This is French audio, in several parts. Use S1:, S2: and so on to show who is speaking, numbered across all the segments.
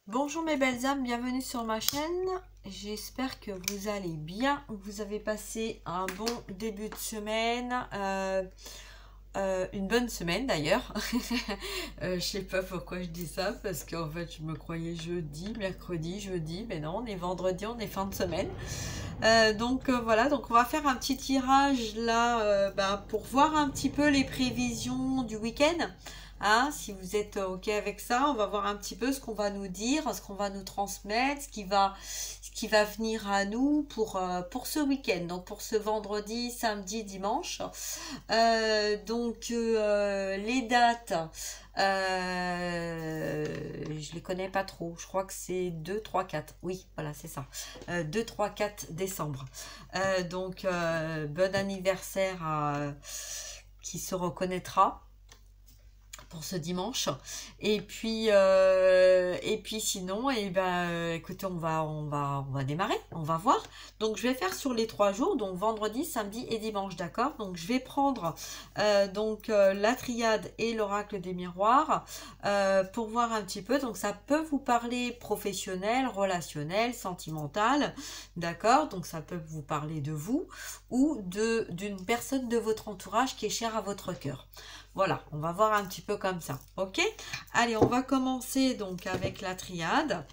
S1: Bonjour mes belles âmes, bienvenue sur ma chaîne. J'espère que vous allez bien, vous avez passé un bon début de semaine, une bonne semaine d'ailleurs. Je sais pas pourquoi je dis ça, parce qu'en fait je me croyais jeudi, mercredi, jeudi, mais non, on est vendredi, on est fin de semaine. Voilà, donc on va faire un petit tirage là pour voir un petit peu les prévisions du week-end. Hein, si vous êtes OK avec ça, on va voir un petit peu ce qu'on va nous dire, ce qu'on va nous transmettre, ce qui va venir à nous pour ce week-end, donc pour ce vendredi, samedi, dimanche. Les dates, je les connais pas trop. Je crois que c'est 2, 3, 4. Oui, voilà, c'est ça. 2, 3, 4 décembre. Bon anniversaire à qui se reconnaîtra pour ce dimanche. Et puis sinon, écoutez, on va démarrer, on va voir. Donc je vais faire sur les 3 jours, donc vendredi, samedi et dimanche, d'accord. Donc je vais prendre la triade et l'oracle des miroirs pour voir un petit peu. Donc ça peut vous parler professionnel, relationnel, sentimental, d'accord. Donc ça peut vous parler de vous ou d'une personne de votre entourage qui est chère à votre cœur. Voilà, on va voir un petit peu comme ça, ok? Allez, on va commencer donc avec la triade.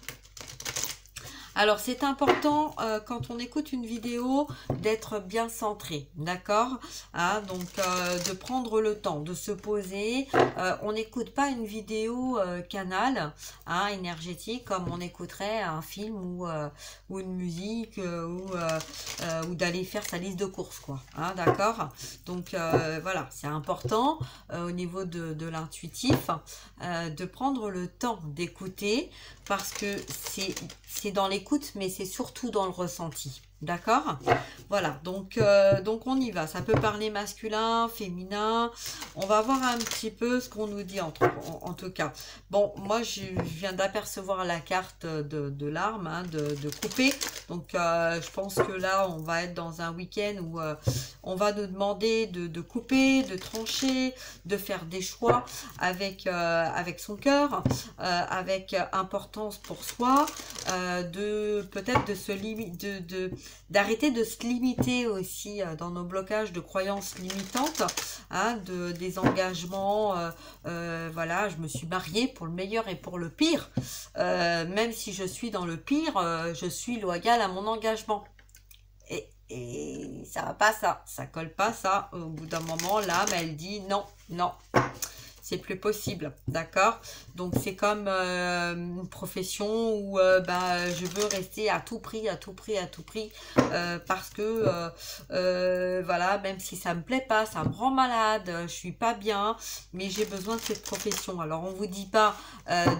S1: Alors, c'est important quand on écoute une vidéo d'être bien centré, d'accord? Hein, de prendre le temps de se poser. On n'écoute pas une vidéo canal énergétique comme on écouterait un film ou une musique ou d'aller faire sa liste de courses, quoi. Hein, d'accord? Voilà, c'est important au niveau de l'intuitif de prendre le temps d'écouter parce que c'est dans l'écoute, mais c'est surtout dans le ressenti. D'accord? Voilà, donc on y va. Ça peut parler masculin, féminin. On va voir un petit peu ce qu'on nous dit en tout cas. Bon, moi je viens d'apercevoir la carte de l'arme, de couper. Je pense que là, on va être dans un week-end où on va nous demander de couper, de trancher, de faire des choix avec son cœur, avec importance pour soi, peut-être de se limiter, d'arrêter de se limiter aussi dans nos blocages de croyances limitantes, des engagements. Voilà, je me suis mariée pour le meilleur et pour le pire. Même si je suis dans le pire, je suis loyale à mon engagement. Et ça va pas, ça colle pas, ça. Au bout d'un moment, l'âme, elle dit non, non, c'est plus possible, d'accord? Donc c'est comme une profession où je veux rester à tout prix, à tout prix, à tout prix, parce que voilà, même si ça me plaît pas, ça me rend malade, je suis pas bien, mais j'ai besoin de cette profession. Alors on vous dit pas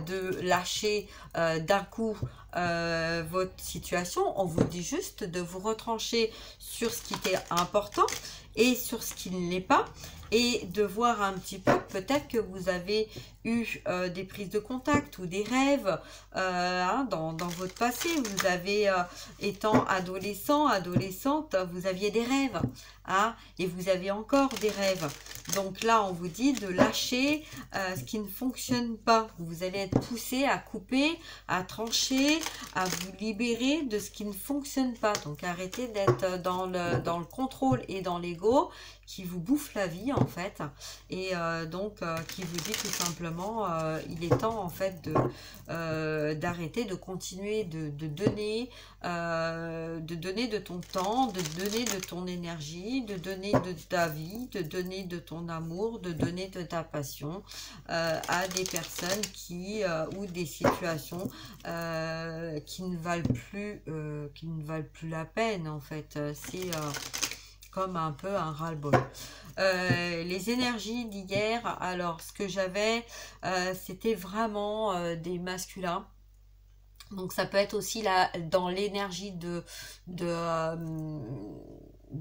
S1: de lâcher d'un coup votre situation, on vous dit juste de vous retrancher sur ce qui était important et sur ce qui ne l'est pas, et de voir un petit peu, peut-être que vous avez eu des prises de contact ou des rêves dans votre passé. Vous avez, étant adolescent, adolescente, vous aviez des rêves, et vous avez encore des rêves. Donc là, on vous dit de lâcher ce qui ne fonctionne pas. Vous allez être poussé à couper, à trancher, à vous libérer de ce qui ne fonctionne pas. Donc arrêtez d'être dans le contrôle et dans l'ego qui vous bouffe la vie en fait, et qui vous dit tout simplement il est temps en fait d'arrêter de continuer de donner de ton temps, de donner de ton énergie, de donner de ta vie, de donner de ton amour, de donner de ta passion à des personnes ou des situations qui ne valent plus la peine en fait. C'est comme un peu un ras-le-bol. Les énergies d'hier, alors ce que j'avais, c'était vraiment des masculins. Donc ça peut être aussi dans l'énergie de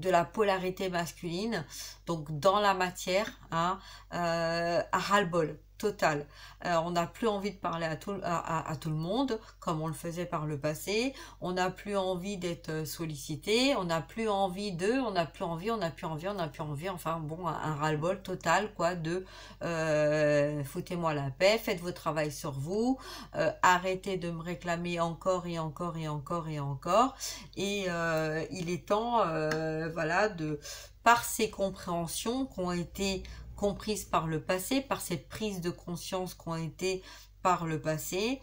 S1: la polarité masculine, donc dans la matière, à ras-le-bol. total. On n'a plus envie de parler à tout le monde comme on le faisait par le passé. On n'a plus envie d'être sollicité. On n'a plus envie on n'a plus envie, on n'a plus envie, on n'a plus envie. Enfin bon, un ras-le-bol total quoi de foutez-moi la paix, faites votre travail sur vous, arrêtez de me réclamer encore et encore et encore et encore. Et il est temps, voilà, par ces compréhensions qui ont été comprises par le passé, par cette prise de conscience qui ont été par le passé.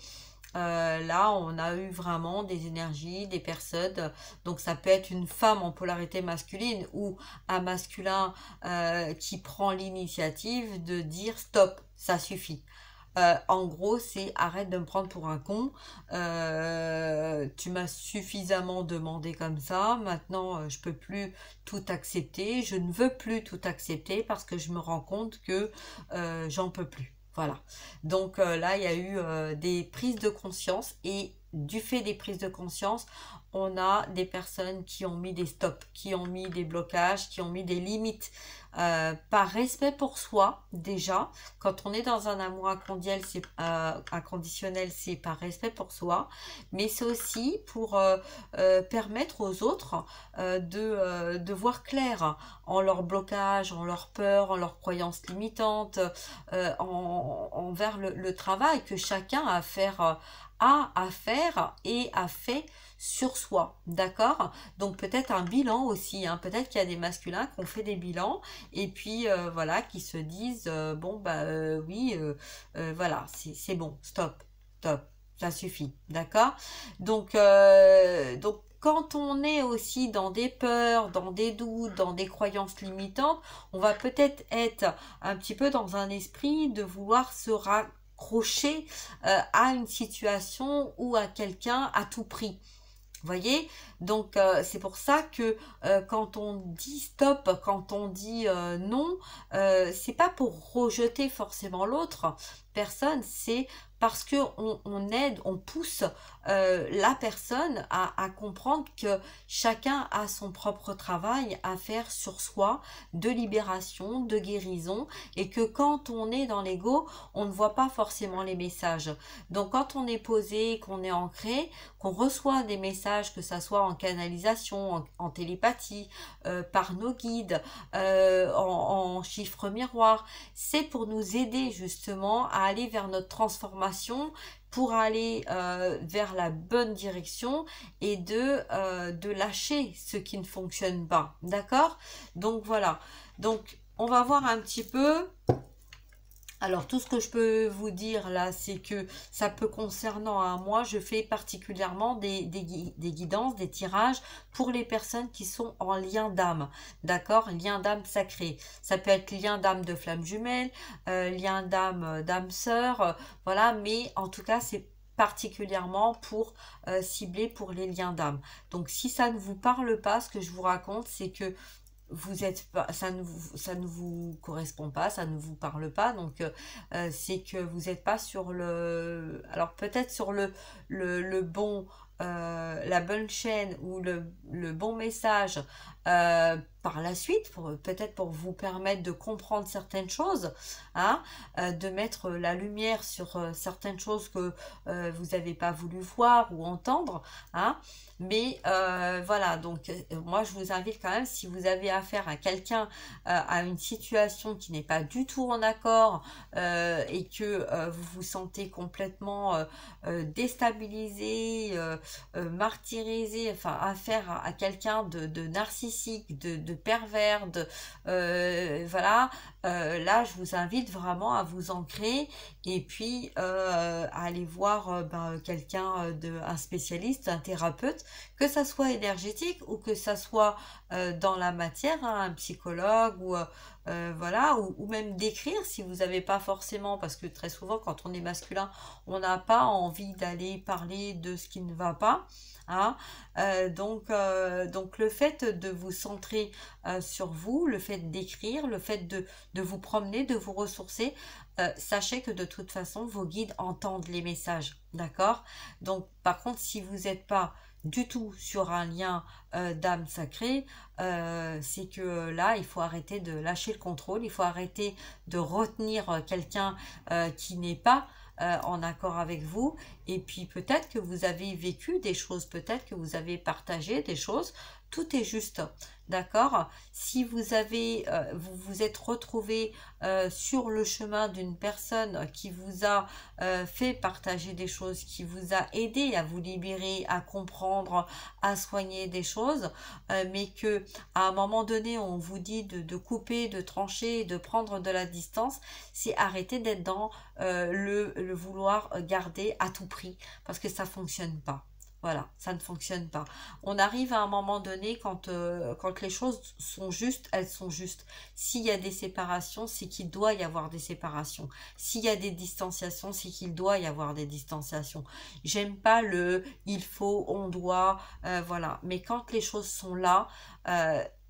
S1: Là, on a eu vraiment des énergies, des personnes. Donc, ça peut être une femme en polarité masculine ou un masculin qui prend l'initiative de dire stop, ça suffit. En gros, c'est arrête de me prendre pour un con. Tu m'as suffisamment demandé comme ça. Maintenant, je peux plus tout accepter. Je ne veux plus tout accepter parce que je me rends compte que j'en peux plus. Voilà. Donc là, il y a eu des prises de conscience et du fait des prises de conscience, on a des personnes qui ont mis des stops, qui ont mis des blocages, qui ont mis des limites. Par respect pour soi, déjà, quand on est dans un amour inconditionnel, c'est par respect pour soi, mais c'est aussi pour permettre aux autres de voir clair en leur blocage, en leur peur, en leurs croyances limitantes, envers le travail que chacun a à faire et a fait sur soi, d'accord? Donc peut-être un bilan aussi, hein. Peut-être qu'il y a des masculins qui ont fait des bilans et puis voilà, qui se disent bon bah oui, voilà, c'est bon, stop, stop, ça suffit, d'accord? Donc quand on est aussi dans des peurs, dans des doutes, dans des croyances limitantes, on va peut-être être un petit peu dans un esprit de vouloir se raccrocher à une situation ou à quelqu'un à tout prix. Voyez, donc c'est pour ça que quand on dit stop, quand on dit non, c'est pas pour rejeter forcément l'autre personne, c'est parce que on aide, on pousse la personne à comprendre que chacun a son propre travail à faire sur soi, de libération, de guérison, et que quand on est dans l'ego, on ne voit pas forcément les messages. Donc quand on est posé, qu'on est ancré, qu'on reçoit des messages, que ça soit en canalisation, en télépathie, par nos guides, en chiffres miroirs, c'est pour nous aider justement à aller vers notre transformation, pour aller vers la bonne direction et de lâcher ce qui ne fonctionne pas. D'accord? Donc voilà. Donc on va voir un petit peu. Alors, tout ce que je peux vous dire là, c'est que ça peut concernant à moi, je fais particulièrement des guidances, des tirages pour les personnes qui sont en lien d'âme, d'accord? Lien d'âme sacré. Ça peut être lien d'âme de flamme jumelle, lien d'âme sœur, voilà, mais en tout cas, c'est particulièrement pour cibler pour les liens d'âme. Donc, si ça ne vous parle pas, ce que je vous raconte, c'est que vous êtes pas, ça ne vous correspond pas, ça ne vous parle pas, donc c'est que vous n'êtes pas sur alors peut-être sur le bon, la bonne chaîne ou le bon message par la suite, peut-être pour vous permettre de comprendre certaines choses, hein, de mettre la lumière sur certaines choses que vous n'avez pas voulu voir ou entendre, hein. Mais voilà, donc moi je vous invite quand même, si vous avez affaire à quelqu'un, à une situation qui n'est pas du tout en accord et que vous vous sentez complètement déstabilisé, martyrisé, enfin affaire à quelqu'un de narcissique, de pervers, voilà, là je vous invite vraiment à vous ancrer et puis à aller voir quelqu'un, un spécialiste, un thérapeute, que ça soit énergétique ou que ça soit dans la matière, hein, un psychologue ou voilà, ou même d'écrire si vous n'avez pas forcément, parce que très souvent quand on est masculin, on n'a pas envie d'aller parler de ce qui ne va pas, hein. Donc le fait de vous centrer sur vous, le fait d'écrire, le fait de vous promener, de vous ressourcer, sachez que de toute façon vos guides entendent les messages, d'accord? Donc par contre si vous n'êtes pas du tout sur un lien d'âme sacrée, c'est que là, il faut arrêter de lâcher le contrôle, il faut arrêter de retenir quelqu'un qui n'est pas en accord avec vous. Et puis peut-être que vous avez vécu des choses, peut-être que vous avez partagé des choses. Tout est juste, d'accord? Si vous avez, vous vous êtes retrouvé sur le chemin d'une personne qui vous a fait partager des choses, qui vous a aidé à vous libérer, à comprendre, à soigner des choses, mais que à un moment donné, on vous dit de couper, de trancher, de prendre de la distance, c'est arrêter d'être dans le vouloir garder à tout prix, parce que ça fonctionne pas. Voilà, ça ne fonctionne pas. On arrive à un moment donné, quand les choses sont justes, elles sont justes. S'il y a des séparations, c'est qu'il doit y avoir des séparations. S'il y a des distanciations, c'est qu'il doit y avoir des distanciations. J'aime pas le il faut, on doit, voilà. Mais quand les choses sont là,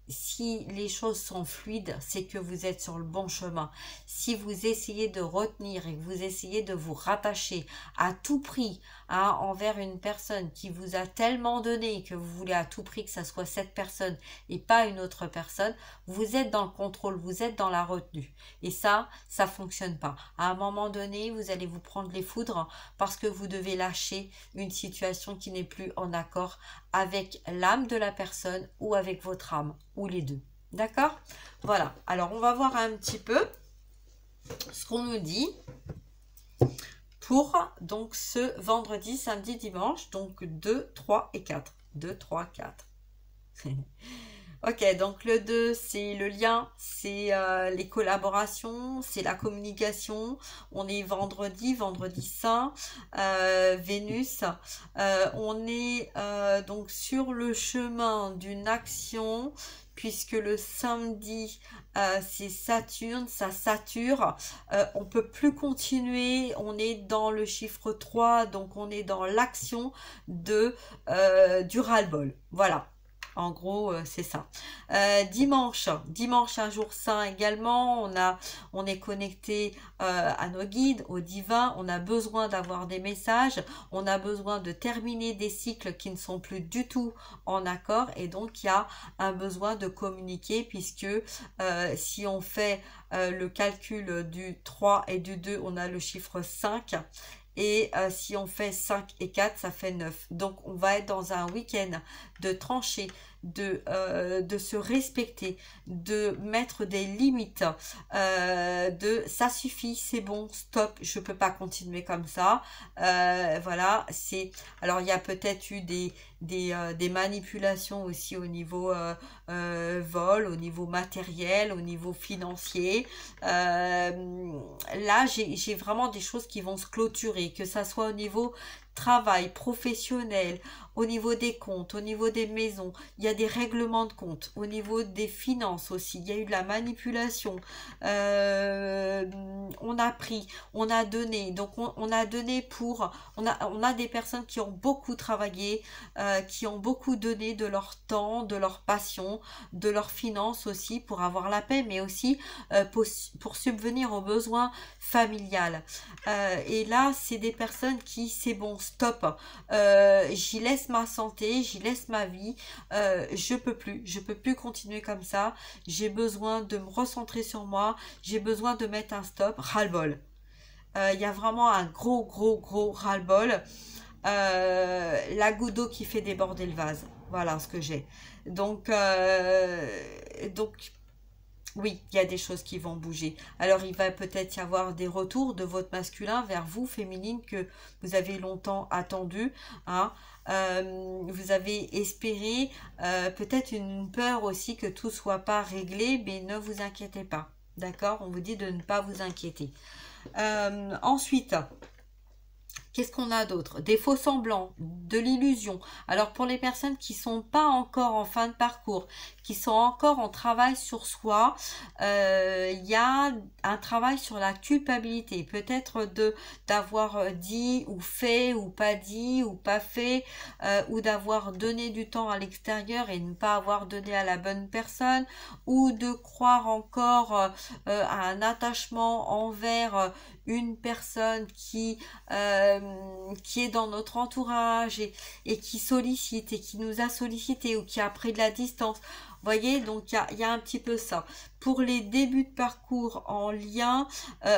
S1: si les choses sont fluides, c'est que vous êtes sur le bon chemin. Si vous essayez de retenir et que vous essayez de vous rattacher à tout prix envers une personne qui vous a tellement donné que vous voulez à tout prix que ça soit cette personne et pas une autre personne, vous êtes dans le contrôle, vous êtes dans la retenue. Et ça fonctionne pas. À un moment donné, vous allez vous prendre les foudres parce que vous devez lâcher une situation qui n'est plus en accord avec l'âme de la personne ou avec votre âme, ou les deux. D'accord? Voilà. Alors, on va voir un petit peu ce qu'on nous dit pour donc ce vendredi, samedi, dimanche, donc 2, 3 et 4. 2, 3, 4. Ok, donc le 2, c'est le lien, c'est les collaborations, c'est la communication. On est vendredi, vendredi saint, Vénus. On est donc sur le chemin d'une action, puisque le samedi, c'est Saturne, ça sature. On peut plus continuer, on est dans le chiffre 3, donc on est dans l'action du ras-le-bol. Voilà. En gros, c'est ça. Dimanche, un jour saint également. On est connecté à nos guides, au divin. On a besoin d'avoir des messages. On a besoin de terminer des cycles qui ne sont plus du tout en accord. Et donc, il y a un besoin de communiquer puisque si on fait le calcul du 3 et du 2, on a le chiffre 5. Et si on fait 5 et 4, ça fait 9. Donc, on va être dans un week-end de trancher, de se respecter, de mettre des limites, ça suffit, c'est bon, stop, je peux pas continuer comme ça. Voilà, alors il y a peut-être eu des manipulations aussi au niveau vol, au niveau matériel, au niveau financier. Là, j'ai vraiment des choses qui vont se clôturer, que ça soit au niveau travail, professionnel, au niveau des comptes, au niveau des maisons, il y a des règlements de compte, au niveau des finances aussi, il y a eu de la manipulation, on a pris, on a donné, donc on a donné on a des personnes qui ont beaucoup travaillé, qui ont beaucoup donné de leur temps, de leur passion, de leurs finances aussi pour avoir la paix, mais aussi pour subvenir aux besoins familiales. Et là, c'est des personnes qui, c'est bon, stop, j'y laisse ma santé, j'y laisse ma vie, je peux plus continuer comme ça, j'ai besoin de me recentrer sur moi, j'ai besoin de mettre un stop, ras-le-bol. Il y a vraiment un gros ras-le-bol, la goutte d'eau qui fait déborder le vase, voilà ce que j'ai. Donc oui, il y a des choses qui vont bouger. Alors, il va peut-être y avoir des retours de votre masculin vers vous, féminine, que vous avez longtemps attendu. Hein. Vous avez espéré, peut-être une peur aussi que tout soit pas réglé, mais ne vous inquiétez pas. D'accord? On vous dit de ne pas vous inquiéter. Ensuite... Qu'est-ce qu'on a d'autre? Des faux semblants, de l'illusion. Alors pour les personnes qui sont pas encore en fin de parcours, qui sont encore en travail sur soi, il y a un travail sur la culpabilité. Peut-être d'avoir dit ou fait ou pas dit ou pas fait, ou d'avoir donné du temps à l'extérieur et ne pas avoir donné à la bonne personne, ou de croire encore à un attachement envers une personne qui est dans notre entourage, encouragé et qui sollicite et qui nous a sollicité ou qui a pris de la distance. Vous voyez, donc il y a un petit peu ça. Pour les débuts de parcours en lien,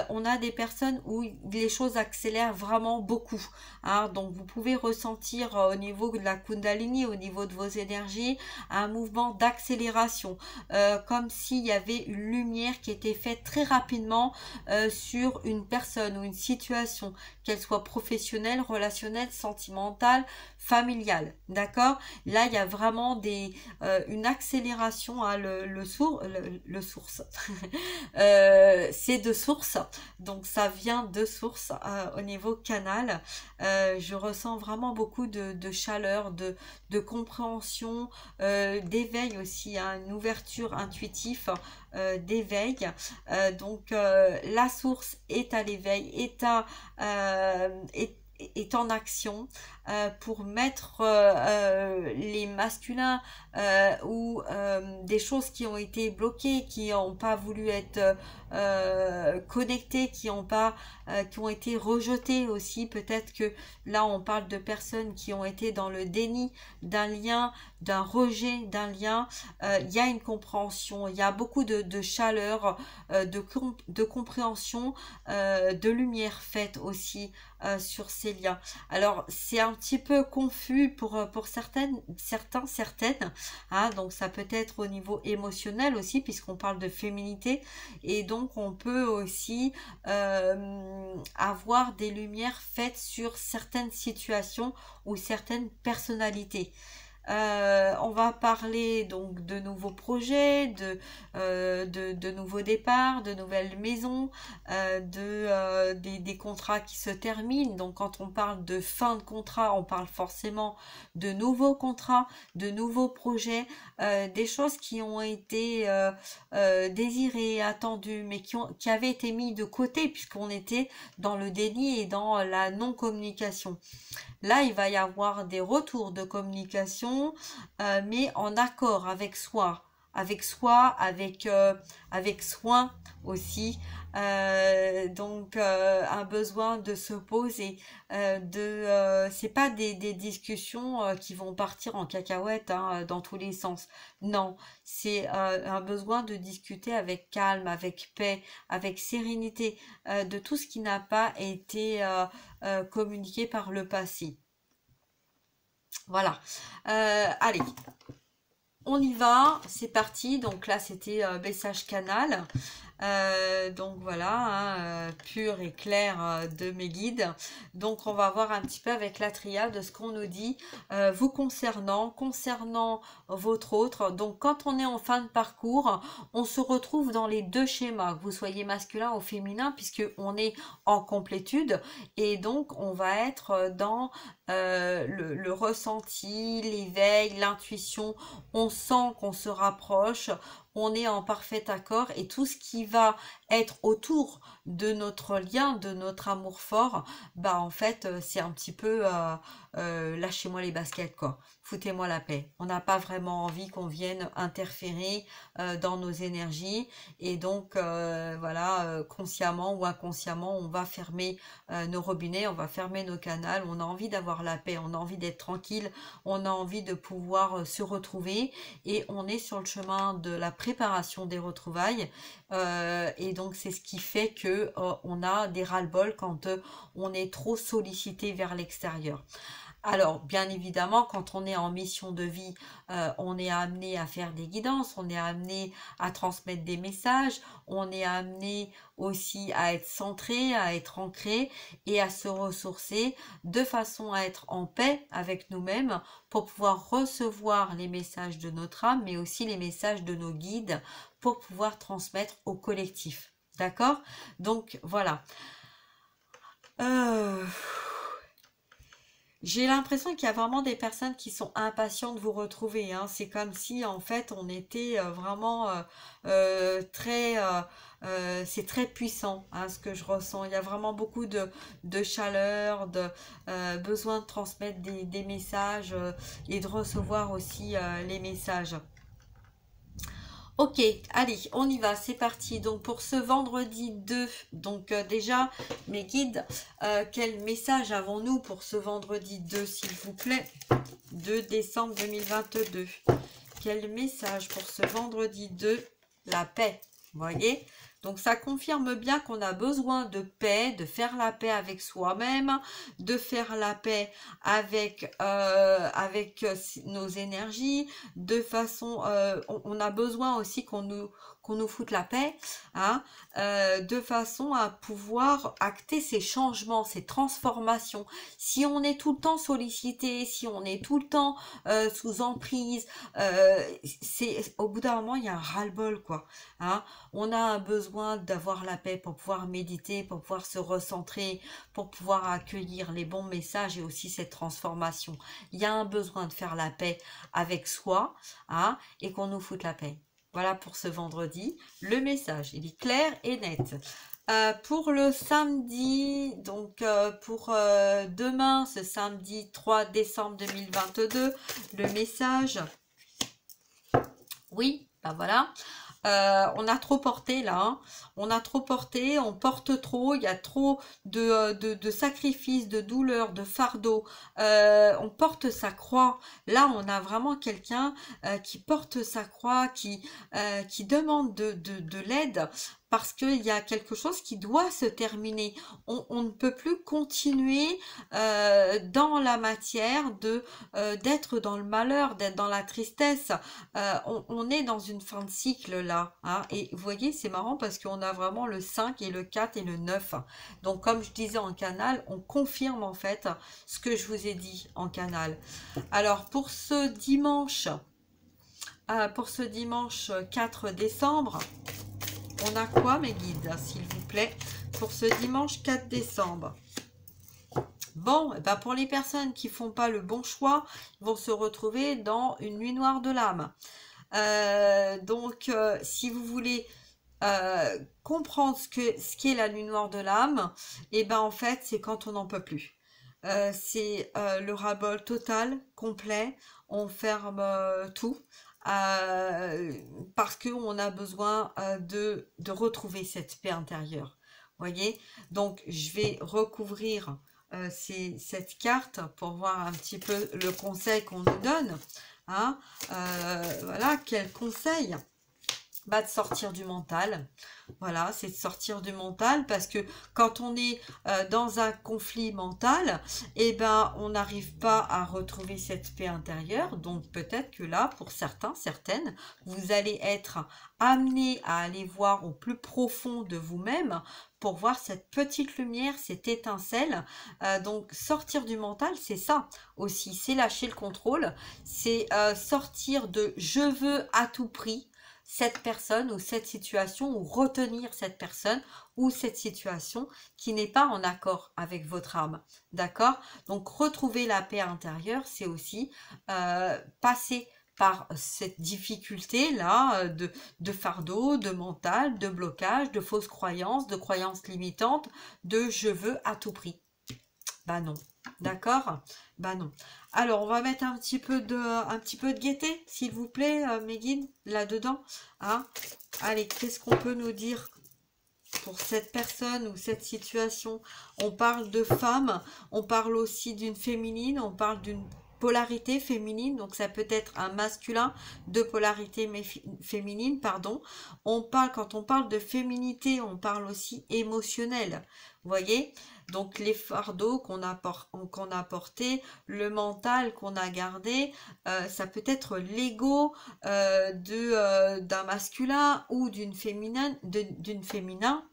S1: on a des personnes où les choses accélèrent vraiment beaucoup. Hein, donc vous pouvez ressentir au niveau de la Kundalini, au niveau de vos énergies, un mouvement d'accélération, comme s'il y avait une lumière qui était faite très rapidement sur une personne ou une situation, qu'elle soit professionnelle, relationnelle, sentimentale, familiale. D'accord? Là, il y a vraiment une accélération, hein, le source. C'est de source, donc ça vient de source au niveau canal. Je ressens vraiment beaucoup de chaleur, de compréhension, d'éveil aussi, hein, une ouverture intuitive, d'éveil. Donc la source est à l'éveil, est en action pour mettre les masculins ou des choses qui ont été bloquées, qui n'ont pas voulu être connectées, qui ont été rejetées aussi. Peut-être que là on parle de personnes qui ont été dans le déni d'un lien, d'un rejet d'un lien. Il y a une compréhension, il y a beaucoup de chaleur, de compréhension, de lumière faite aussi sur ces liens. Alors c'est un petit peu confus pour certaines, hein, donc ça peut être au niveau émotionnel aussi, puisqu'on parle de féminité, et donc on peut aussi avoir des lumières faites sur certaines situations ou certaines personnalités. On va parler donc de nouveaux projets, de nouveaux départs, de nouvelles maisons, des contrats qui se terminent. Donc quand on parle de fin de contrat, on parle forcément de nouveaux contrats, de nouveaux projets, des choses qui ont été désirées, attendues, mais qui avaient été mis de côté puisqu'on était dans le déni et dans la non-communication. Là, il va y avoir des retours de communication, mais en accord avec soi, avec soin aussi. Donc, un besoin de se poser, c'est pas des discussions qui vont partir en cacahuète, hein, dans tous les sens. Non, c'est un besoin de discuter avec calme, avec paix, avec sérénité, de tout ce qui n'a pas été communiqué par le passé. Voilà. Allez, on y va, c'est parti. Donc là, c'était message canal. Donc voilà, hein, pur et clair de mes guides. Donc on va voir un petit peu avec la triade de ce qu'on nous dit vous concernant votre autre. Donc quand on est en fin de parcours, on se retrouve dans les deux schémas, que vous soyez masculin ou féminin, puisque on est en complétude, et donc on va être dans le ressenti, l'éveil, l'intuition. On sent qu'on se rapproche, on est en parfait accord, et tout ce qui va être autour de notre lien, de notre amour fort, bah en fait c'est un petit peu lâchez-moi les baskets, quoi, foutez-moi la paix. On n'a pas vraiment envie qu'on vienne interférer dans nos énergies, et donc voilà, consciemment ou inconsciemment on va fermer nos robinets, on va fermer nos canaux. On a envie d'avoir la paix, on a envie d'être tranquille, on a envie de pouvoir se retrouver, et on est sur le chemin de la préparation des retrouvailles, et donc c'est ce qui fait que on a des ras-le-bol quand on est trop sollicité vers l'extérieur. Alors, bien évidemment, quand on est en mission de vie, on est amené à faire des guidances, on est amené à transmettre des messages, on est amené aussi à être centré, à être ancré et à se ressourcer de façon à être en paix avec nous-mêmes pour pouvoir recevoir les messages de notre âme, mais aussi les messages de nos guides pour pouvoir transmettre au collectif. D'accord? Donc, voilà. J'ai l'impression qu'il y a vraiment des personnes qui sont impatientes de vous retrouver, hein. C'est comme si en fait on était vraiment très... c'est très puissant, hein, ce que je ressens. Il y a vraiment beaucoup de chaleur, de besoin de transmettre des messages et de recevoir aussi les messages. Ok, allez, on y va, c'est parti. Donc pour ce vendredi 2, donc déjà, mes guides, quel message avons-nous pour ce vendredi 2, s'il vous plaît? 2 décembre 2022. Quel message pour ce vendredi 2? La paix, vous voyez? Donc ça confirme bien qu'on a besoin de paix, de faire la paix avec soi-même, de faire la paix avec, nos énergies, de façon, on a besoin aussi qu'on nous foute la paix, hein, de façon à pouvoir acter ces changements, ces transformations. Si on est tout le temps sollicité, si on est tout le temps sous emprise, c'est au bout d'un moment il y a un ras-le-bol, quoi, hein. On a un besoin d'avoir la paix pour pouvoir méditer, pour pouvoir se recentrer, pour pouvoir accueillir les bons messages et aussi cette transformation. Il y a un besoin de faire la paix avec soi, hein, et qu'on nous foute la paix. Voilà pour ce vendredi. Le message, il est clair et net. Pour le samedi, donc pour demain, ce samedi 3 décembre 2022, le message, oui, ben voilà. On a trop porté là, hein. On a trop porté, on porte trop, il y a trop de sacrifices, de douleurs, de fardeaux. On porte sa croix. Là, on a vraiment quelqu'un qui porte sa croix, qui demande de l'aide parce qu'il y a quelque chose qui doit se terminer. On ne peut plus continuer dans la matière d'être dans le malheur, d'être dans la tristesse. On est dans une fin de cycle là, hein, et vous voyez, c'est marrant parce qu'on a vraiment le 5 et le 4 et le 9. Donc comme je disais en canal, on confirme en fait ce que je vous ai dit en canal. Alors pour ce dimanche 4 décembre, on a quoi, mes guides, s'il vous plaît, pour ce dimanche 4 décembre? Bon, ben pour les personnes qui font pas le bon choix, ils vont se retrouver dans une nuit noire de l'âme. Donc, si vous voulez comprendre ce qu'est la nuit noire de l'âme, et ben en fait, c'est quand on n'en peut plus. C'est le ras-le-bol total, complet. On ferme tout. Parce qu'on a besoin de retrouver cette paix intérieure. Voyez? Donc, je vais recouvrir cette carte pour voir un petit peu le conseil qu'on nous donne. Hein, voilà, quel conseil? Bah, de sortir du mental. Voilà, c'est de sortir du mental parce que quand on est dans un conflit mental, eh ben, on n'arrive pas à retrouver cette paix intérieure. Donc peut-être que là, pour certains, certaines, vous allez être amené à aller voir au plus profond de vous-même pour voir cette petite lumière, cette étincelle. Donc sortir du mental, c'est ça aussi, c'est lâcher le contrôle, c'est sortir de je veux à tout prix cette personne ou cette situation, ou retenir cette personne ou cette situation qui n'est pas en accord avec votre âme. D'accord? Donc retrouver la paix intérieure, c'est aussi passer par cette difficulté-là de fardeau, de mental, de blocage, de fausses croyances, de croyances limitantes, de je veux à tout prix. Bah non. D'accord? Bah non. Alors, on va mettre un petit peu de gaieté, s'il vous plaît, mes guides, là-dedans. Hein? Allez, qu'est-ce qu'on peut nous dire pour cette personne ou cette situation? On parle de femme, on parle aussi d'une féminine, on parle d'une polarité féminine, donc ça peut être un masculin de polarité féminine, pardon. Quand on parle de féminité, on parle aussi émotionnel. Vous voyez? Donc les fardeaux qu'on a portés, le mental qu'on a gardé, ça peut être l'ego d'un masculin ou d'une féminin, d'une féminin.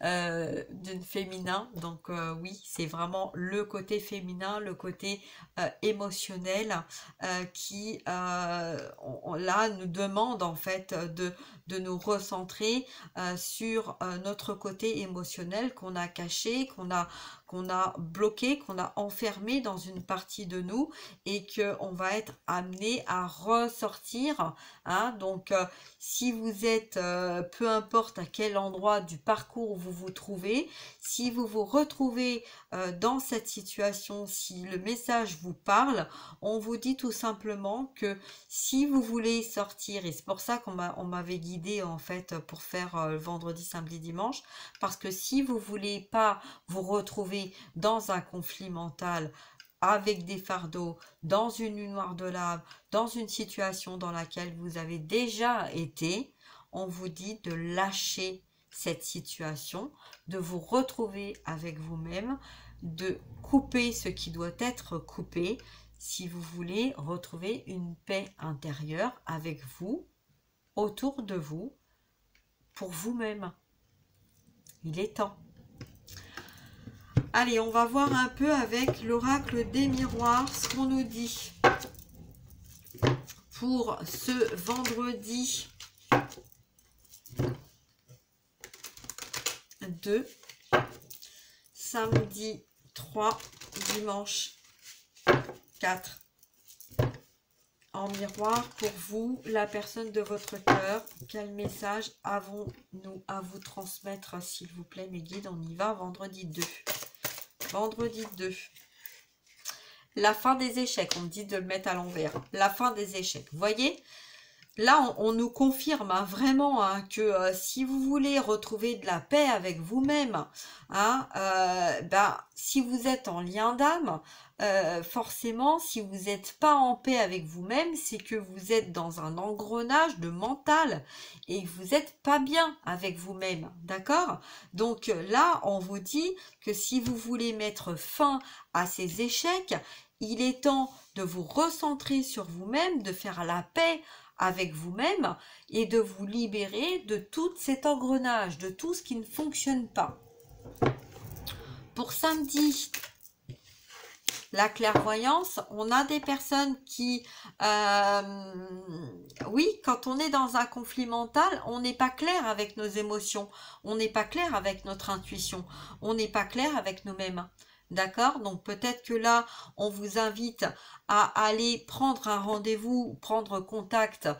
S1: D'une féminin. Donc oui, c'est vraiment le côté féminin, le côté émotionnel qui là nous demande en fait de nous recentrer sur notre côté émotionnel qu'on a caché, qu'on a bloqué, qu'on a enfermé dans une partie de nous et qu'on va être amené à ressortir. Hein. Donc, si vous êtes, peu importe à quel endroit du parcours où vous vous trouvez, si vous vous retrouvez dans cette situation, si le message vous parle, on vous dit tout simplement que si vous voulez sortir, et c'est pour ça qu'on m'avait guidé en fait pour faire vendredi, samedi, dimanche, parce que si vous voulez pas vous retrouver dans un conflit mental, avec des fardeaux, dans une nuit noire de lave, dans une situation dans laquelle vous avez déjà été, on vous dit de lâcher cette situation, de vous retrouver avec vous-même, de couper ce qui doit être coupé, si vous voulez retrouver une paix intérieure avec vous, autour de vous, pour vous-même. Il est temps. Allez, on va voir un peu avec l'oracle des miroirs ce qu'on nous dit pour ce vendredi 2, samedi 3, dimanche 4. En miroir pour vous, la personne de votre cœur. Quel message avons-nous à vous transmettre, s'il vous plaît, mes guides? On y va, vendredi 2. Vendredi 2. La fin des échecs. On me dit de le mettre à l'envers. La fin des échecs. Vous voyez? Là, on nous confirme hein, vraiment hein, que si vous voulez retrouver de la paix avec vous-même, hein, si vous êtes en lien d'âme, forcément, si vous n'êtes pas en paix avec vous-même, c'est que vous êtes dans un engrenage de mental et que vous n'êtes pas bien avec vous-même, d'accord? Donc là, on vous dit que si vous voulez mettre fin à ces échecs, il est temps de vous recentrer sur vous-même, de faire la paix avec vous-même et de vous libérer de tout cet engrenage, de tout ce qui ne fonctionne pas. Pour samedi, la clairvoyance, on a des personnes qui, oui, quand on est dans un conflit mental, on n'est pas clair avec nos émotions, on n'est pas clair avec notre intuition, on n'est pas clair avec nous-mêmes. D'accord? Donc peut-être que là, on vous invite à aller prendre un rendez-vous, prendre contact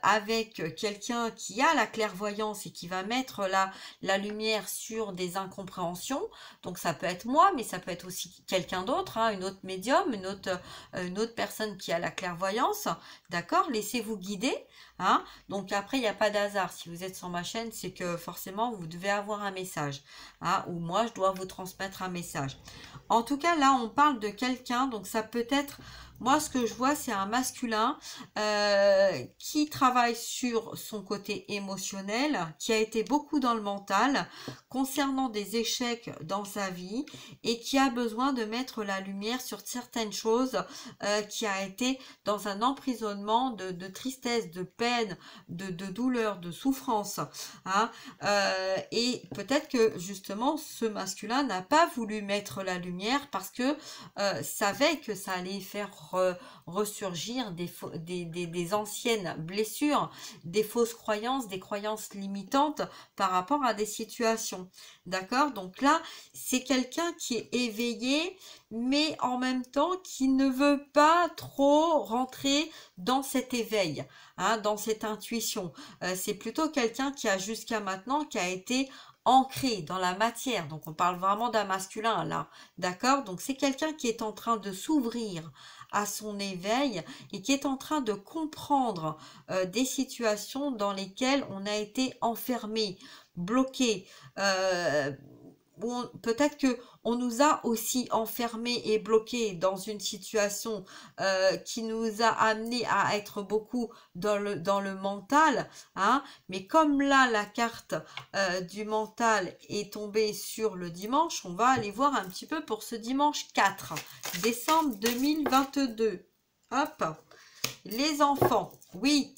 S1: avec quelqu'un qui a la clairvoyance et qui va mettre la lumière sur des incompréhensions. Donc ça peut être moi, mais ça peut être aussi quelqu'un d'autre, hein, une autre médium, une autre personne qui a la clairvoyance. D'accord? Laissez-vous guider. Hein? Donc après, il n'y a pas d'hasard. Si vous êtes sur ma chaîne, c'est que forcément, vous devez avoir un message. Hein? Ou moi, je dois vous transmettre un message. En tout cas, là, on parle de quelqu'un, donc ça peut être, moi, ce que je vois, c'est un masculin qui travaille sur son côté émotionnel, qui a été beaucoup dans le mental, concernant des échecs dans sa vie, et qui a besoin de mettre la lumière sur certaines choses, qui a été dans un emprisonnement de tristesse, de peine, de douleur, de souffrance. Hein, et peut-être que, justement, ce masculin n'a pas voulu mettre la lumière parce que savait que ça allait faire ressurgir des anciennes blessures, des fausses croyances, des croyances limitantes par rapport à des situations. D'accord? Donc là, c'est quelqu'un qui est éveillé, mais en même temps qui ne veut pas trop rentrer dans cet éveil, hein, dans cette intuition. C'est plutôt quelqu'un qui a jusqu'à maintenant, qui a été ancré dans la matière. Donc on parle vraiment d'un masculin là, d'accord? Donc c'est quelqu'un qui est en train de s'ouvrir à son éveil et qui est en train de comprendre des situations dans lesquelles on a été enfermé, bloqué. Peut-être que on nous a aussi enfermés et bloqués dans une situation qui nous a amené à être beaucoup dans le mental, hein, mais comme là la carte du mental est tombée sur le dimanche, on va aller voir un petit peu pour ce dimanche 4 décembre 2022. Hop, les enfants, oui.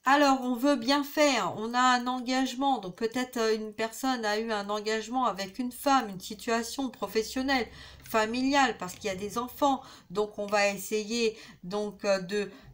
S1: Alors, on veut bien faire, on a un engagement, donc peut-être une personne a eu un engagement avec une femme, une situation professionnelle, familiale, parce qu'il y a des enfants, donc on va essayer donc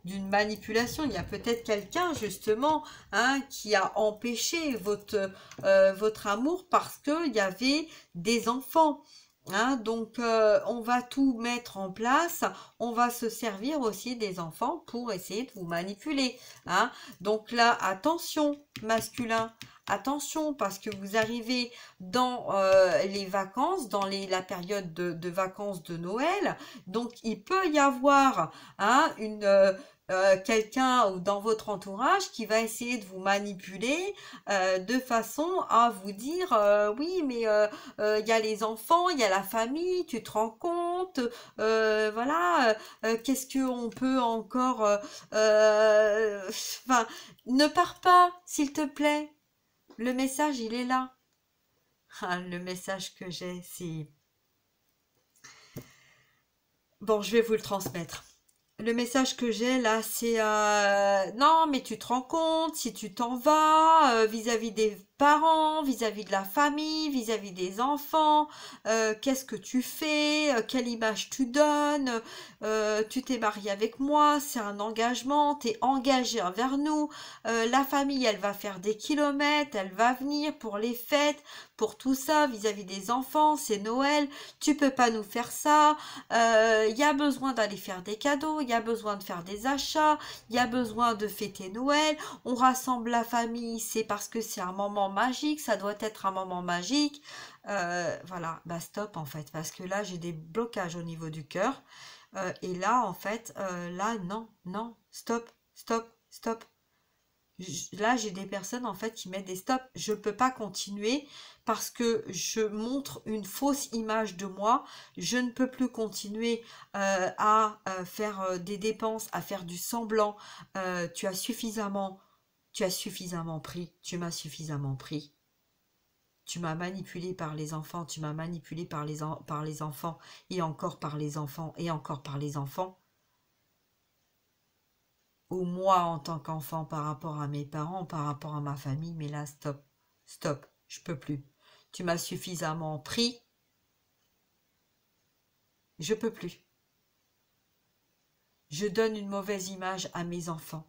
S1: d'une manipulation. Il y a peut-être quelqu'un justement hein, qui a empêché votre amour parce qu'il y avait des enfants. Hein, donc, on va tout mettre en place. On va se servir aussi des enfants pour essayer de vous manipuler. Hein. Donc là, attention, masculin. Attention, parce que vous arrivez dans les vacances, dans la période de vacances de Noël. Donc, il peut y avoir hein, quelqu'un ou dans votre entourage qui va essayer de vous manipuler de façon à vous dire oui, mais il y a les enfants, il y a la famille, tu te rends compte, voilà, qu'est-ce qu'on peut encore, enfin, ne pars pas, s'il te plaît. Le message, il est là. Ah, le message que j'ai, c'est... Bon, je vais vous le transmettre. Le message que j'ai là, c'est non, mais tu te rends compte si tu t'en vas vis-à-vis des parents, vis-à-vis de la famille, vis-à-vis des enfants, qu'est-ce que tu fais, quelle image tu donnes, tu t'es marié avec moi, c'est un engagement, tu es engagé envers nous, la famille, elle va faire des kilomètres, elle va venir pour les fêtes, pour tout ça, vis-à-vis des enfants, c'est Noël, tu peux pas nous faire ça, il y a besoin d'aller faire des cadeaux, il y a besoin de faire des achats, il y a besoin de fêter Noël, on rassemble la famille, c'est parce que c'est un moment magique, ça doit être un moment magique. Voilà, bah stop en fait, parce que là j'ai des blocages au niveau du cœur. Et là en fait, là non, non, stop, stop, stop. Là, j'ai des personnes en fait qui mettent des stops. Je peux pas continuer parce que je montre une fausse image de moi. Je ne peux plus continuer à faire des dépenses, à faire du semblant. Tu as suffisamment pris. Tu m'as suffisamment pris. Tu m'as manipulé par les enfants. Tu m'as manipulé par par les enfants et encore par les enfants et encore par les enfants. Ou moi en tant qu'enfant par rapport à mes parents, par rapport à ma famille, mais là, stop, stop, je peux plus. Tu m'as suffisamment pris, je peux plus. Je donne une mauvaise image à mes enfants.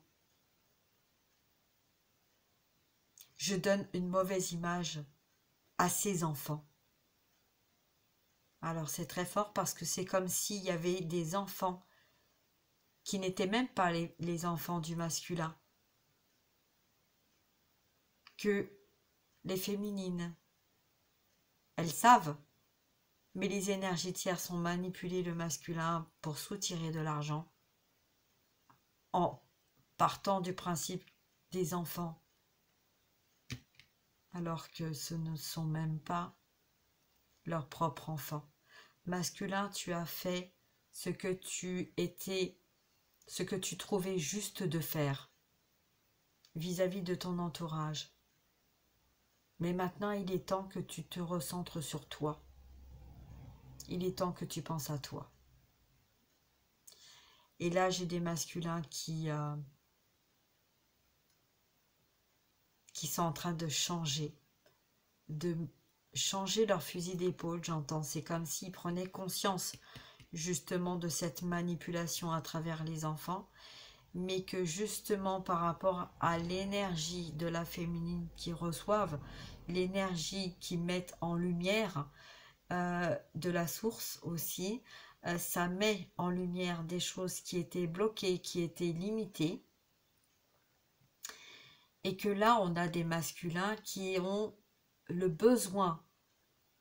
S1: Je donne une mauvaise image à ces enfants. Alors c'est très fort parce que c'est comme s'il y avait des enfants qui n'étaient même pas les enfants du masculin, que les féminines, elles savent. Mais les énergies tierces ont manipulé le masculin pour soutirer de l'argent en partant du principe des enfants, alors que ce ne sont même pas leurs propres enfants. Masculin, tu as fait ce que ce que tu trouvais juste de faire vis-à-vis de ton entourage. Mais maintenant, il est temps que tu te recentres sur toi. Il est temps que tu penses à toi. Et là, j'ai des masculins qui sont en train de changer leur fusil d'épaule, j'entends. C'est comme s'ils prenaient conscience justement de cette manipulation à travers les enfants, mais que justement par rapport à l'énergie de la féminine qu'ils reçoivent, l'énergie qu'ils mettent en lumière, de la source aussi, ça met en lumière des choses qui étaient bloquées, qui étaient limitées, et que là on a des masculins qui ont le besoin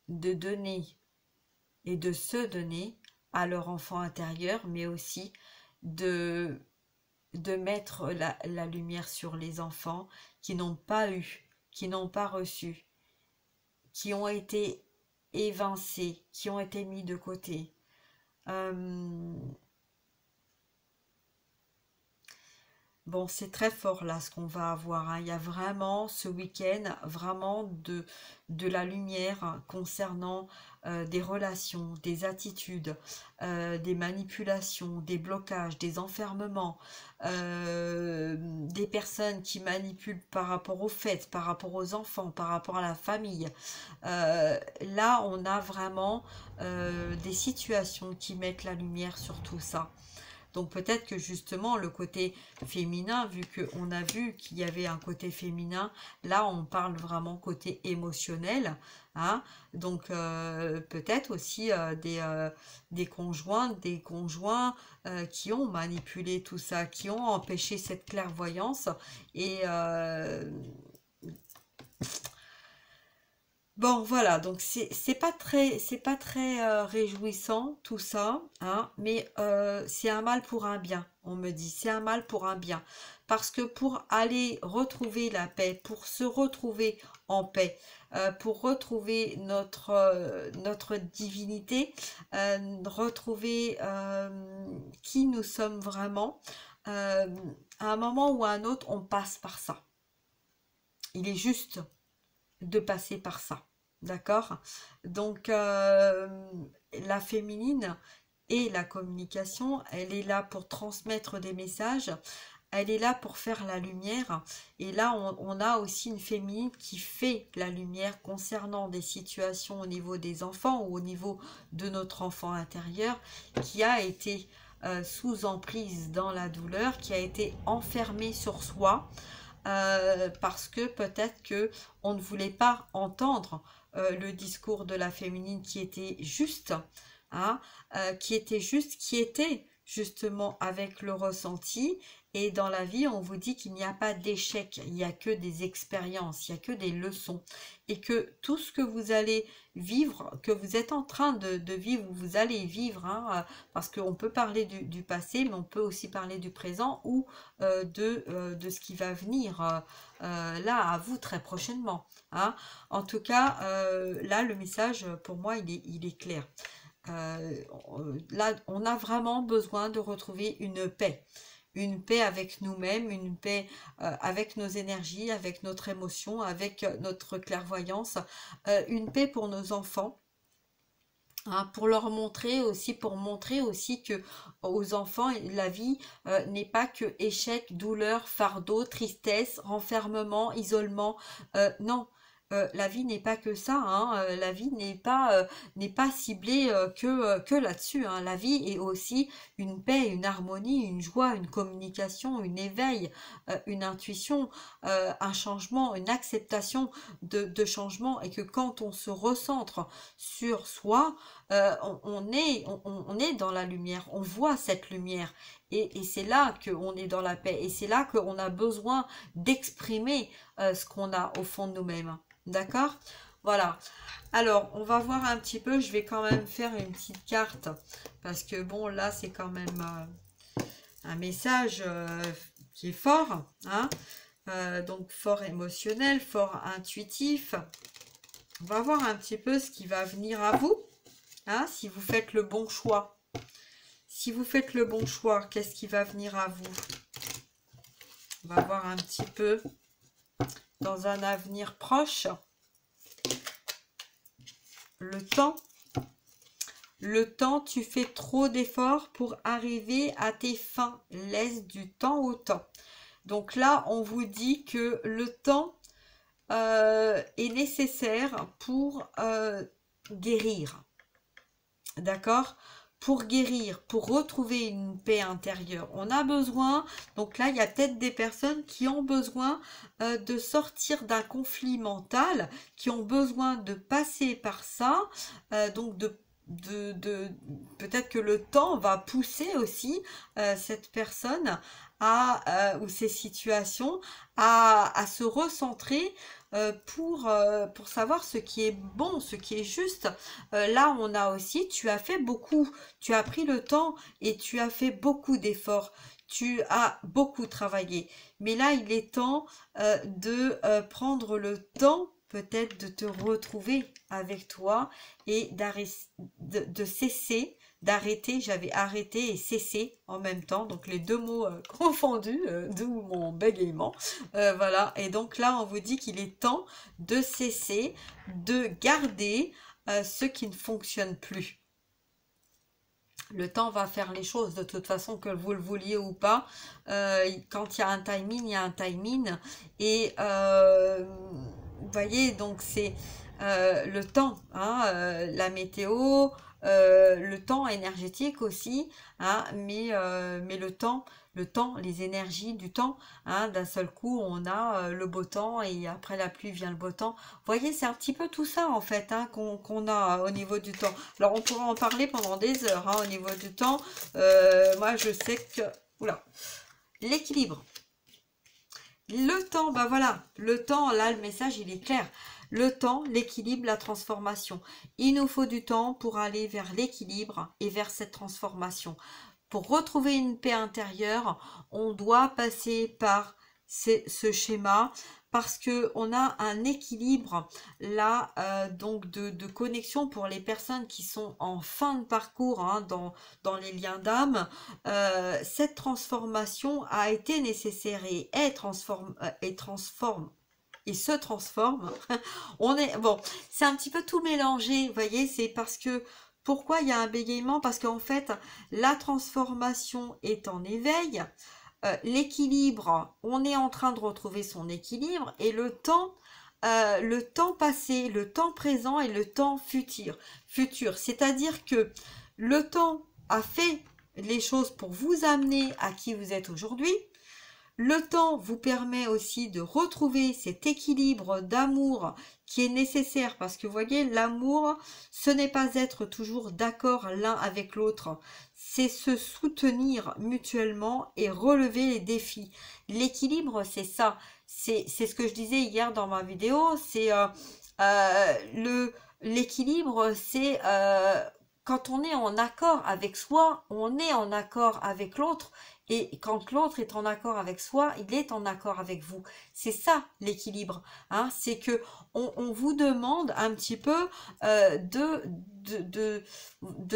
S1: de donner et de se donner à leur enfant intérieur, mais aussi de mettre la lumière sur les enfants qui n'ont pas eu, qui n'ont pas reçu, qui ont été évincés, qui ont été mis de côté. Bon, c'est très fort là ce qu'on va avoir. Hein. Il y a vraiment ce week-end, vraiment de la lumière concernant des relations, des attitudes, des manipulations, des blocages, des enfermements, des personnes qui manipulent par rapport aux fêtes, par rapport aux enfants, par rapport à la famille. Là, on a vraiment des situations qui mettent la lumière sur tout ça. Donc peut-être que justement le côté féminin, vu qu'on a vu qu'il y avait un côté féminin, là on parle vraiment côté émotionnel, hein. Donc peut-être aussi des conjointes, des conjoints qui ont manipulé tout ça, qui ont empêché cette clairvoyance. Et bon, voilà, donc c'est pas très réjouissant tout ça, hein, mais c'est un mal pour un bien, on me dit, c'est un mal pour un bien, parce que pour aller retrouver la paix, pour se retrouver en paix, pour retrouver notre divinité, retrouver qui nous sommes vraiment, à un moment ou à un autre, on passe par ça. Il est juste de passer par ça. D'accord? Donc, la féminine et la communication, elle est là pour transmettre des messages, elle est là pour faire la lumière. Et là, on a aussi une féminine qui fait la lumière concernant des situations au niveau des enfants ou au niveau de notre enfant intérieur qui a été sous emprise dans la douleur, qui a été enfermé sur soi, parce que peut-être que on ne voulait pas entendre le discours de la féminine qui était juste, hein, qui était juste, qui était justement avec le ressenti. Et dans la vie, on vous dit qu'il n'y a pas d'échec, il n'y a que des expériences, il n'y a que des leçons. Et que tout ce que vous allez vivre, que vous êtes en train de vivre, ou vous allez vivre, hein, parce qu'on peut parler du passé, mais on peut aussi parler du présent ou de ce qui va venir là à vous très prochainement, hein. En tout cas, là, le message, pour moi, il est clair. Là, on a vraiment besoin de retrouver une paix avec nous-mêmes, une paix avec nos énergies, avec notre émotion, avec notre clairvoyance, une paix pour nos enfants. Hein, pour leur montrer aussi, pour montrer aussi que aux enfants, la vie n'est pas que échec, douleur, fardeau, tristesse, renfermement, isolement. Non, la vie n'est pas que ça, hein. La vie n'est pas ciblée que là-dessus, hein. La vie est aussi une paix, une harmonie, une joie, une communication, un éveil, une intuition, un changement, une acceptation de changement, et que quand on se recentre sur soi, on est dans la lumière, on voit cette lumière, et c'est là qu'on est dans la paix, et c'est là qu'on a besoin d'exprimer ce qu'on a au fond de nous-mêmes. D'accord? Voilà. Alors, on va voir un petit peu, je vais quand même faire une petite carte, parce que bon, là, c'est quand même un message qui est fort, hein? Donc, fort émotionnel, fort intuitif. On va voir un petit peu ce qui va venir à vous. Hein, si vous faites le bon choix. Si vous faites le bon choix, qu'est-ce qui va venir à vous? On va voir un petit peu dans un avenir proche. Le temps. Le temps, tu fais trop d'efforts pour arriver à tes fins. Laisse du temps au temps. Donc là, on vous dit que le temps est nécessaire pour guérir. D'accord? Pour guérir, pour retrouver une paix intérieure. On a besoin, donc là, il y a peut-être des personnes qui ont besoin de sortir d'un conflit mental, qui ont besoin de passer par ça, donc peut-être que le temps va pousser aussi cette personne ou ces situations à se recentrer pour savoir ce qui est bon, ce qui est juste. Là, on a aussi, tu as fait beaucoup, tu as pris le temps et tu as fait beaucoup d'efforts, tu as beaucoup travaillé. Mais là, il est temps de prendre le temps peut-être de te retrouver avec toi et de cesser, d'arrêter, j'avais arrêté et cessé en même temps, donc les deux mots confondus, d'où mon bégaiement, voilà. Et donc là, on vous dit qu'il est temps de cesser, de garder ce qui ne fonctionne plus. Le temps va faire les choses de toute façon, que vous le vouliez ou pas. Quand il y a un timing, il y a un timing. Et vous voyez, donc c'est le temps, hein, la météo, le temps énergétique aussi, hein, mais le temps, les énergies du temps, hein, d'un seul coup, on a le beau temps et après la pluie vient le beau temps. Vous voyez, c'est un petit peu tout ça en fait, hein, qu'on a au niveau du temps. Alors, on pourra en parler pendant des heures, hein, au niveau du temps. Moi, je sais que... Oula, l'équilibre. Le temps, ben voilà, le temps, là, le message, il est clair. Le temps, l'équilibre, la transformation. Il nous faut du temps pour aller vers l'équilibre et vers cette transformation. Pour retrouver une paix intérieure, on doit passer par ce schéma parce que on a un équilibre là, donc de connexion pour les personnes qui sont en fin de parcours, hein, dans les liens d'âme. Cette transformation a été nécessaire et et se transforme. On est bon, c'est un petit peu tout mélangé, vous voyez, c'est parce que pourquoi il y a un bégaiement? Parce qu'en fait, la transformation est en éveil, l'équilibre, on est en train de retrouver son équilibre, et le temps passé, le temps présent et le temps futur. C'est-à-dire que le temps a fait les choses pour vous amener à qui vous êtes aujourd'hui. Le temps vous permet aussi de retrouver cet équilibre d'amour qui est nécessaire parce que vous voyez, l'amour, ce n'est pas être toujours d'accord l'un avec l'autre, c'est se soutenir mutuellement et relever les défis. L'équilibre, c'est ça, c'est ce que je disais hier dans ma vidéo, c'est l'équilibre, c'est quand on est en accord avec soi, on est en accord avec l'autre. Et quand l'autre est en accord avec soi, il est en accord avec vous. C'est ça l'équilibre. Hein, c'est que on vous demande un petit peu de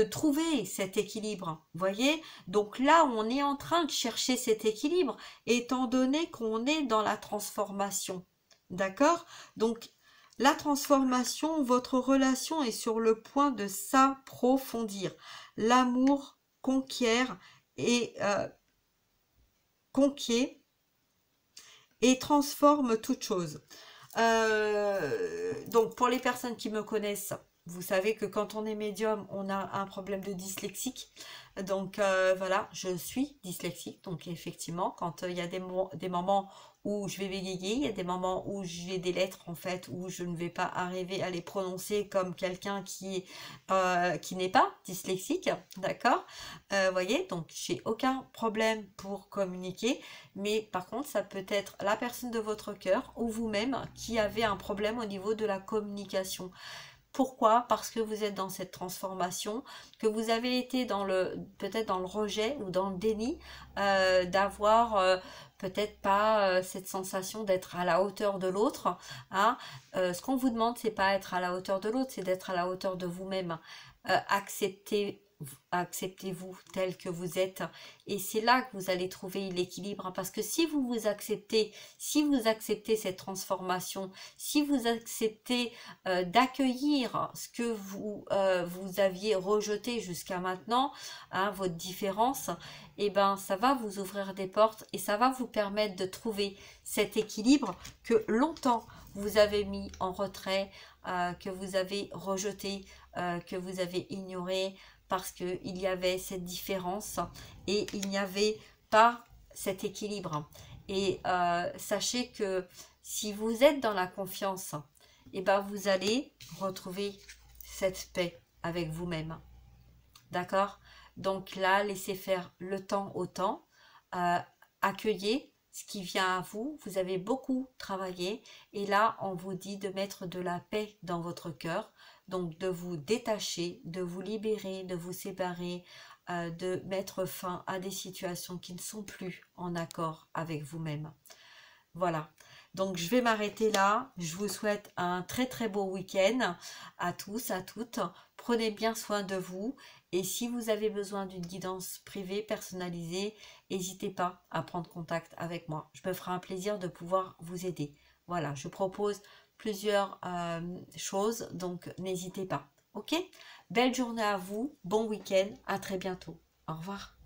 S1: trouver cet équilibre. Vous voyez? Donc là, on est en train de chercher cet équilibre, étant donné qu'on est dans la transformation. D'accord? Donc, la transformation, votre relation est sur le point de s'approfondir. L'amour conquiert et conquiert et transforme toute chose. Donc pour les personnes qui me connaissent, vous savez que quand on est médium, on a un problème de dyslexique. Donc voilà, je suis dyslexique. Donc effectivement, quand il y a des moments où je vais bégayer, il y a des moments où j'ai des lettres en fait, où je ne vais pas arriver à les prononcer comme quelqu'un qui n'est pas dyslexique, d'accord. Voyez, donc j'ai aucun problème pour communiquer, mais par contre, ça peut être la personne de votre cœur ou vous-même qui avez un problème au niveau de la communication. Pourquoi? Parce que vous êtes dans cette transformation, que vous avez été peut-être dans le rejet ou dans le déni, d'avoir peut-être pas cette sensation d'être à la hauteur de l'autre. Hein. Ce qu'on vous demande, c'est pas être à la hauteur de l'autre, c'est d'être à la hauteur de vous-même. Acceptez-vous tel que vous êtes, et c'est là que vous allez trouver l'équilibre, parce que si vous acceptez cette transformation, si vous acceptez d'accueillir ce que vous aviez rejeté jusqu'à maintenant, hein, votre différence, et ben ça va vous ouvrir des portes et ça va vous permettre de trouver cet équilibre que longtemps vous avez mis en retrait, que vous avez rejeté, que vous avez ignoré, parce qu'il y avait cette différence et il n'y avait pas cet équilibre. Et sachez que si vous êtes dans la confiance, et ben vous allez retrouver cette paix avec vous-même. D'accord? Donc là, laissez faire le temps au temps, accueillez ce qui vient à vous. Vous avez beaucoup travaillé et là, on vous dit de mettre de la paix dans votre cœur. Donc de vous détacher, de vous libérer, de vous séparer, de mettre fin à des situations qui ne sont plus en accord avec vous-même. Voilà. Donc je vais m'arrêter là. Je vous souhaite un très très beau week-end à tous, à toutes. Prenez bien soin de vous. Et si vous avez besoin d'une guidance privée, personnalisée, n'hésitez pas à prendre contact avec moi. Je me ferai un plaisir de pouvoir vous aider. Voilà, je propose plusieurs choses, donc n'hésitez pas. Ok? Belle journée à vous, bon week-end, à très bientôt. Au revoir.